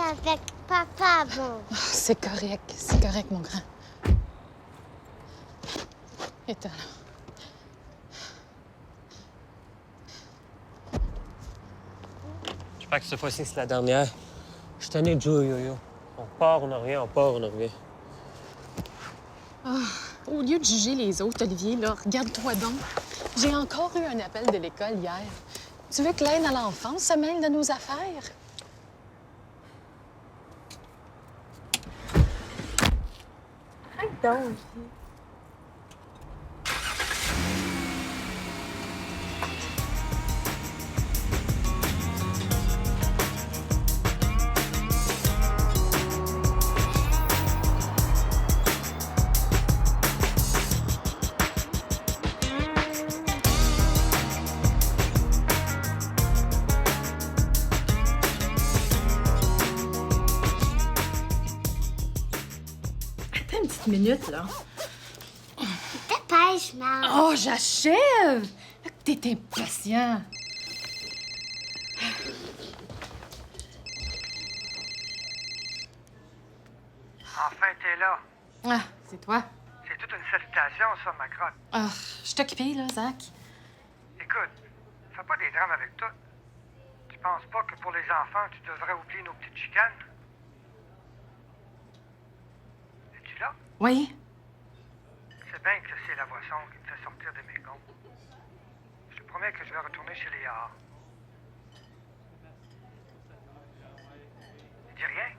avec papa, bon. C'est correct, mon grand. Éteins, là. J'espère que cette fois-ci, c'est la dernière. Je suis tanné de jouer au yo-yo. On part, on en revient, on part, on en revient. Au lieu de juger les autres, Olivier, là, regarde-toi donc. J'ai encore eu un appel de l'école hier. Tu veux que l'aide à l'enfance se mêle de nos affaires? Arrête donc. Attends une petite minute, là. Dépêche, maman. Oh, j'achève! T'es impatient. Enfin, t'es là. Ah, c'est toi. C'est toute une salutation, ça, ma crotte. Ah, je suis occupée, là, Zach. Écoute, fais pas des drames avec tout. Tu penses pas que pour les enfants, tu devrais oublier nos petites chicanes? Es-tu là? Oui? C'est bien que c'est la boisson qui me fait sortir de mes gonds. Je te promets que je vais retourner chez les Yard. Dis rien?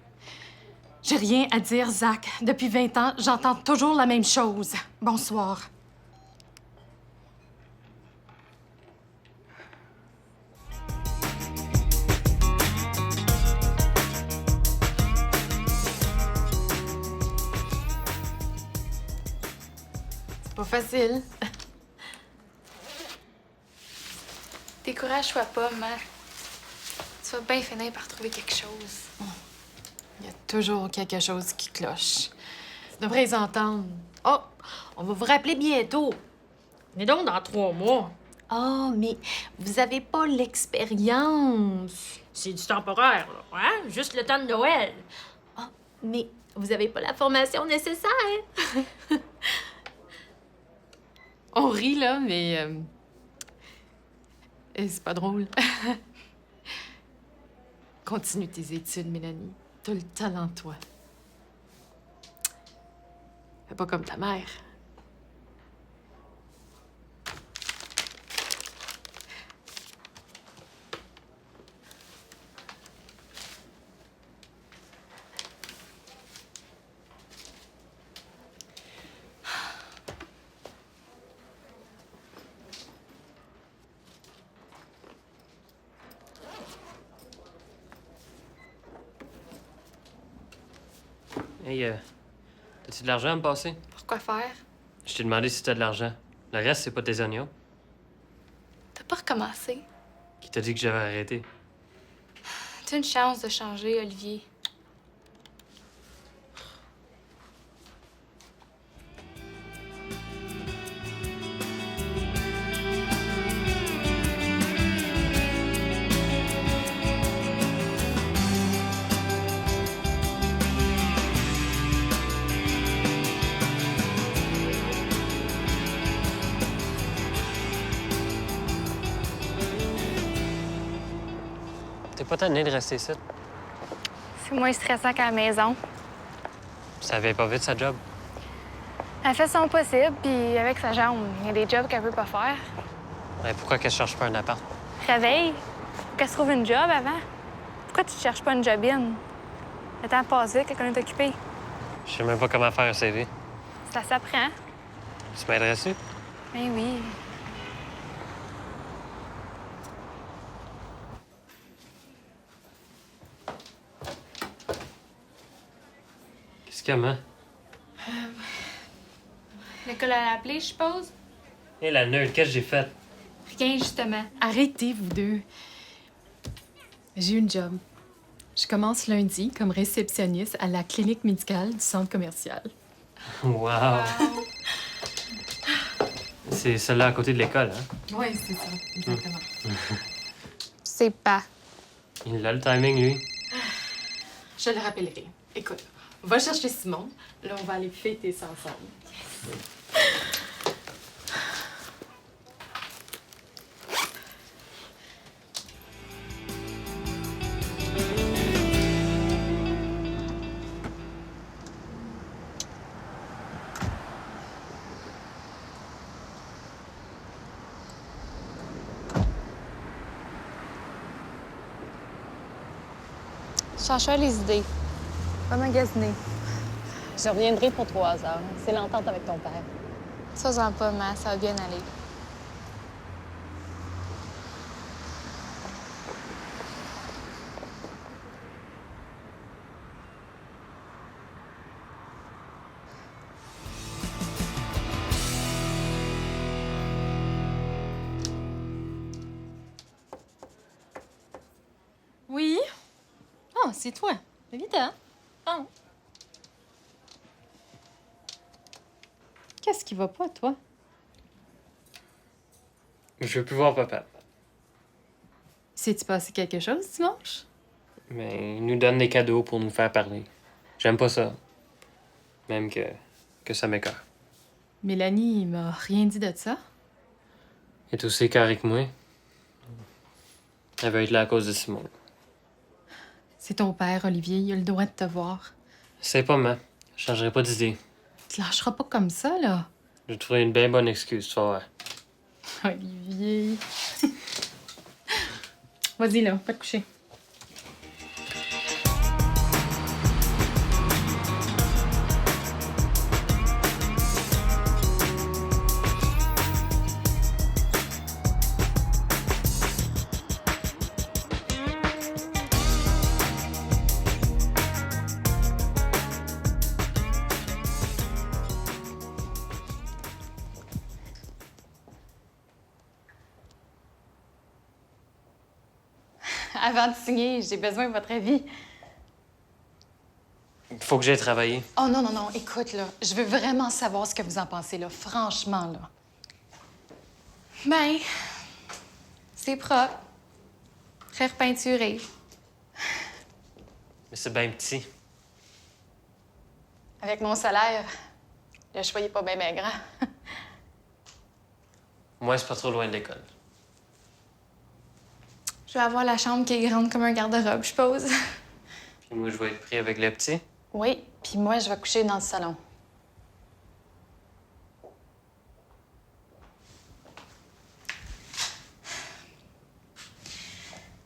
J'ai rien à dire, Zach. Depuis 20 ans, j'entends toujours la même chose. Bonsoir. C'est pas facile. Décourage-toi pas, maman. Tu vas bien finir par trouver quelque chose. Il y a toujours quelque chose qui cloche. Tu devrais les entendre. Oh, on va vous rappeler bientôt. Mais donc dans 3 mois. Oh, mais vous avez pas l'expérience. C'est du temporaire, là. Hein? Juste le temps de Noël. Oh, mais vous avez pas la formation nécessaire. On rit, là, mais... c'est pas drôle. Continue tes études, Mélanie. T'as le talent, toi. Fais pas comme ta mère. Hey, t'as-tu de l'argent à me passer? Pourquoi faire? Je t'ai demandé si t'as de l'argent. Le reste, c'est pas tes oignons. T'as pas recommencé. Qui t'a dit que j'avais arrêté? T'as une chance de changer, Olivier. T'es pas tanné de rester ici? C'est moins stressant qu'à la maison. Ça avait pas vite, sa job. Elle fait son possible, puis avec sa jambe, il y a des jobs qu'elle veut pas faire. Ouais, pourquoi qu'elle cherche pas un appart? Réveille. Faut qu'elle se trouve une job avant. Pourquoi tu cherches pas une job-in? Le temps passe vite, quelqu'un est occupé. Je sais même pas comment faire un CV. Ça s'apprend. Tu m'aiderais dessus? Ben oui. Qu'est-ce qu'il y a, maman? L'école a appelé, je suppose? Hé, la nerd, qu'est-ce que j'ai fait? Rien, justement. Arrêtez, vous deux. J'ai une job. Je commence lundi comme réceptionniste à la clinique médicale du centre commercial. Wow! C'est celle-là à côté de l'école, hein? Oui, c'est ça, exactement. C'est pas. Il a le timing, lui. Je le rappellerai. Écoute, va chercher Simon. Là, on va aller fêter ça ensemble. Cherche les idées. Pas magasiner. Je reviendrai pour 3 heures. C'est l'entente avec ton père. Sois-en pas, ma, ça va bien aller. Oui? Ah, c'est toi. Évident. Ah. Qu'est-ce qui va pas, toi? Je veux plus voir papa. S'est-tu passé quelque chose dimanche? Mais il nous donne des cadeaux pour nous faire parler. J'aime pas ça. Même que ça m'écoeure. Mélanie, il m'a rien dit de ça. Elle est aussi carré que moi. Elle va être là à cause de Simon. C'est ton père, Olivier. Il a le droit de te voir. C'est pas mal. Je changerai pas d'idée. Tu lâcheras pas comme ça, là. J'ai trouvé une bien bonne excuse, tu vas voir. Olivier. Vas-y, là. Va te coucher. Avant de signer, j'ai besoin de votre avis. Faut que j'aille travailler. Oh non, non, non, écoute, là, je veux vraiment savoir ce que vous en pensez, là, franchement, là. Ben, c'est propre. Très repeinturé. Mais c'est bien petit. Avec mon salaire, le choix n'est pas bien grand. Moi, c'est pas trop loin de l'école. Je vais avoir la chambre qui est grande comme un garde-robe, je suppose. Puis moi, je vais être pris avec le petit. Oui, puis moi, je vais coucher dans le salon.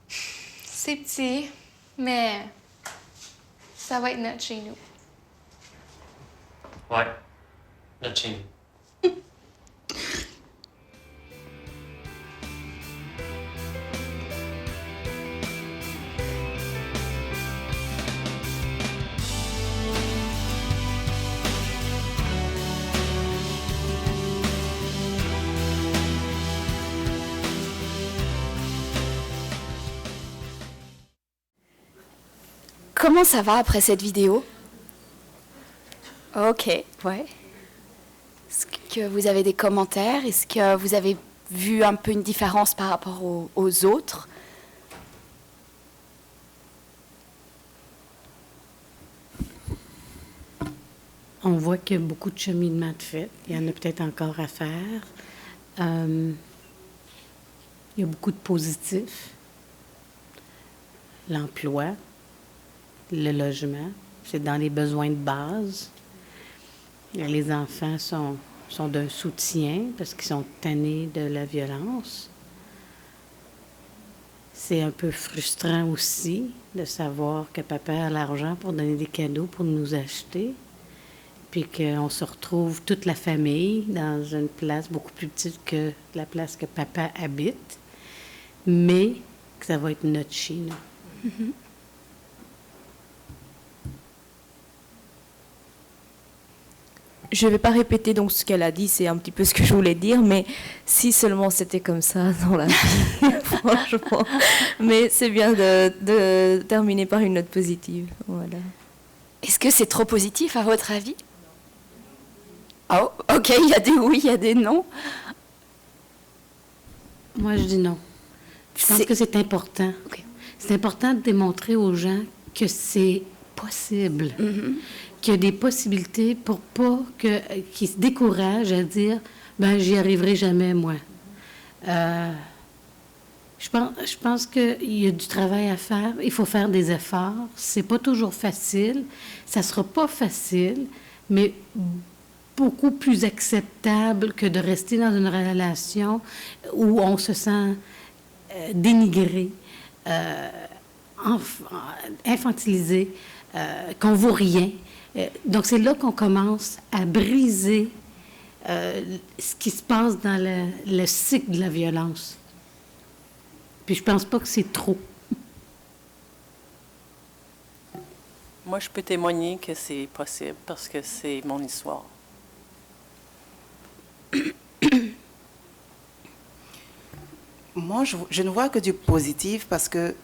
C'est petit, mais ça va être notre chez nous. Ouais. Notre chez nous. Comment ça va après cette vidéo? Ok, ouais. Est-ce que vous avez des commentaires? Est-ce que vous avez vu un peu une différence par rapport aux autres? On voit qu'il y a beaucoup de cheminement de fait. Il y en a peut-être encore à faire. Il y a beaucoup de positifs. L'emploi, le logement, c'est dans les besoins de base. Les enfants sont d'un soutien parce qu'ils sont tannés de la violence. C'est un peu frustrant aussi de savoir que papa a l'argent pour donner des cadeaux pour nous acheter, puis qu'on se retrouve toute la famille dans une place beaucoup plus petite que la place que papa habite, mais que ça va être notre chez nous. Mm-hmm. Je ne vais pas répéter donc ce qu'elle a dit, c'est un petit peu ce que je voulais dire, mais si seulement c'était comme ça dans la vie, franchement. Mais c'est bien de terminer par une note positive. Voilà. Est-ce que c'est trop positif à votre avis? Oh, ok, il y a des oui, il y a des non. Moi, je dis non. Je pense que c'est important. Ok. C'est important de démontrer aux gens que c'est possible, qu'il y a des possibilités pour pas qu'ils se découragent à dire « ben j'y arriverai jamais, moi ». Je pense qu'il y a du travail à faire. Il faut faire des efforts. C'est pas toujours facile. Ça sera pas facile, mais beaucoup plus acceptable que de rester dans une relation où on se sent dénigré, infantilisé, qu'on vaut rien. Donc c'est là qu'on commence à briser ce qui se passe dans le cycle de la violence. Puis je pense pas que c'est trop. Moi, je peux témoigner que c'est possible parce que c'est mon histoire. Moi, je ne vois que du positif parce que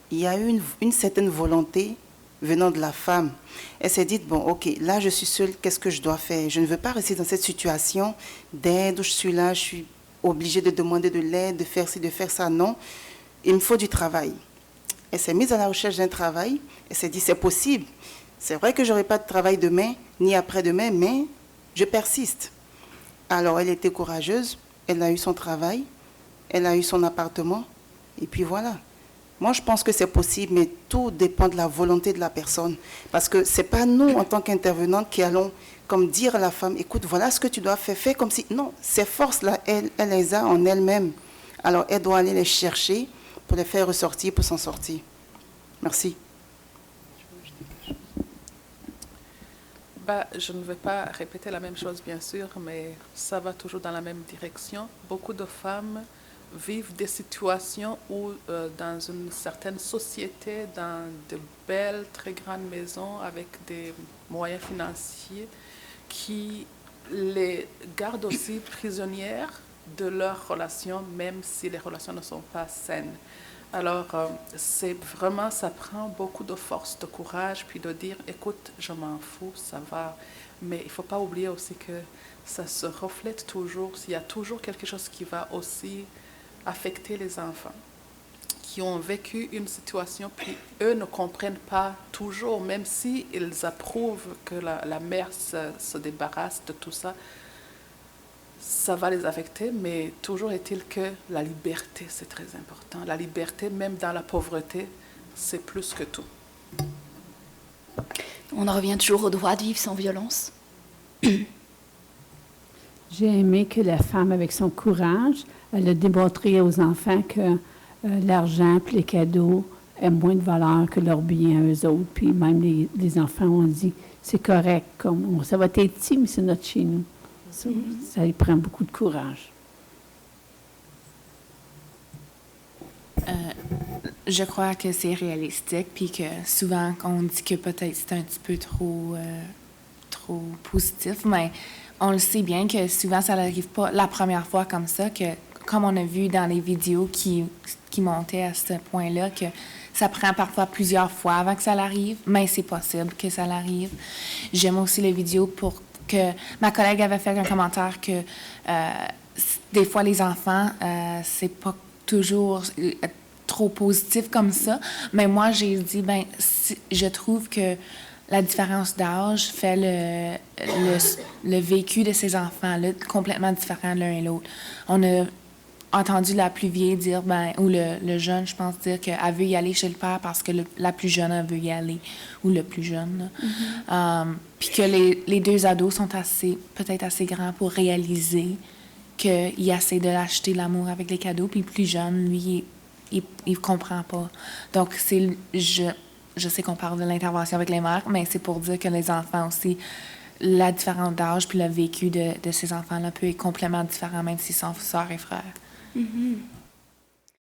il y a eu une certaine volonté venant de la femme. Elle s'est dit, bon, ok, là, je suis seule, qu'est-ce que je dois faire? Je ne veux pas rester dans cette situation d'aide où je suis là, je suis obligée de demander de l'aide, de faire ci, de faire ça. Non, il me faut du travail. Elle s'est mise à la recherche d'un travail. Elle s'est dit, c'est possible. C'est vrai que je n'aurai pas de travail demain, ni après-demain, mais je persiste. Alors, elle était courageuse. Elle a eu son travail. Elle a eu son appartement. Et puis voilà. Moi, je pense que c'est possible, mais tout dépend de la volonté de la personne. Parce que ce n'est pas nous, en tant qu'intervenantes, qui allons comme dire à la femme, écoute, voilà ce que tu dois faire, fais comme si... Non, ces forces-là, elle les a en elle-même. Alors, elle doit aller les chercher pour les faire ressortir, pour s'en sortir. Merci. Je ne vais pas répéter la même chose, bien sûr, mais ça va toujours dans la même direction. Beaucoup de femmes vivent des situations où, dans une certaine société, dans de belles, très grandes maisons avec des moyens financiers, qui les gardent aussi prisonnières de leurs relations, même si les relations ne sont pas saines. Alors, c'est vraiment, ça prend beaucoup de force, de courage, puis de dire, écoute, je m'en fous, ça va. Mais il ne faut pas oublier aussi que ça se reflète toujours, il y a toujours quelque chose qui va aussi affecter les enfants qui ont vécu une situation, puis eux ne comprennent pas toujours, même s'ils approuvent que la mère se débarrasse de tout ça, ça va les affecter, mais toujours est-il que la liberté, c'est très important. La liberté, même dans la pauvreté, c'est plus que tout. On en revient toujours au droit de vivre sans violence. J'ai aimé que la femme, avec son courage, elle a démontré aux enfants que l'argent et les cadeaux ont moins de valeur que leurs biens à eux autres. Puis même les enfants ont dit, c'est correct, comme ça va être petit, mais c'est notre chez nous. Ça lui prend beaucoup de courage. Je crois que c'est réalistique, puis que souvent, on dit que peut-être c'est un petit peu trop positif, mais on le sait bien que souvent, ça n'arrive pas la première fois comme ça, que comme on a vu dans les vidéos qui montaient à ce point-là, que ça prend parfois plusieurs fois avant que ça l'arrive, mais c'est possible que ça l'arrive. J'aime aussi les vidéos pour que ma collègue avait fait un commentaire que des fois les enfants, c'est pas toujours trop positif comme ça, mais moi j'ai dit je trouve que la différence d'âge fait le vécu de ces enfants-là complètement différent l'un et l'autre. On a entendu la plus vieille dire, ou le jeune, je pense, dire qu'elle veut y aller chez le père parce que la plus jeune, elle veut y aller, ou le plus jeune. Puis que les deux ados sont peut-être assez grands pour réaliser qu'il essaie de l'acheter l'amour avec les cadeaux, puis le plus jeune, lui, il comprend pas. Donc, je sais qu'on parle de l'intervention avec les mères, mais c'est pour dire que les enfants aussi, la différence d'âge puis le vécu de ces enfants-là peut être complètement différent, même s'ils sont sœurs et frères.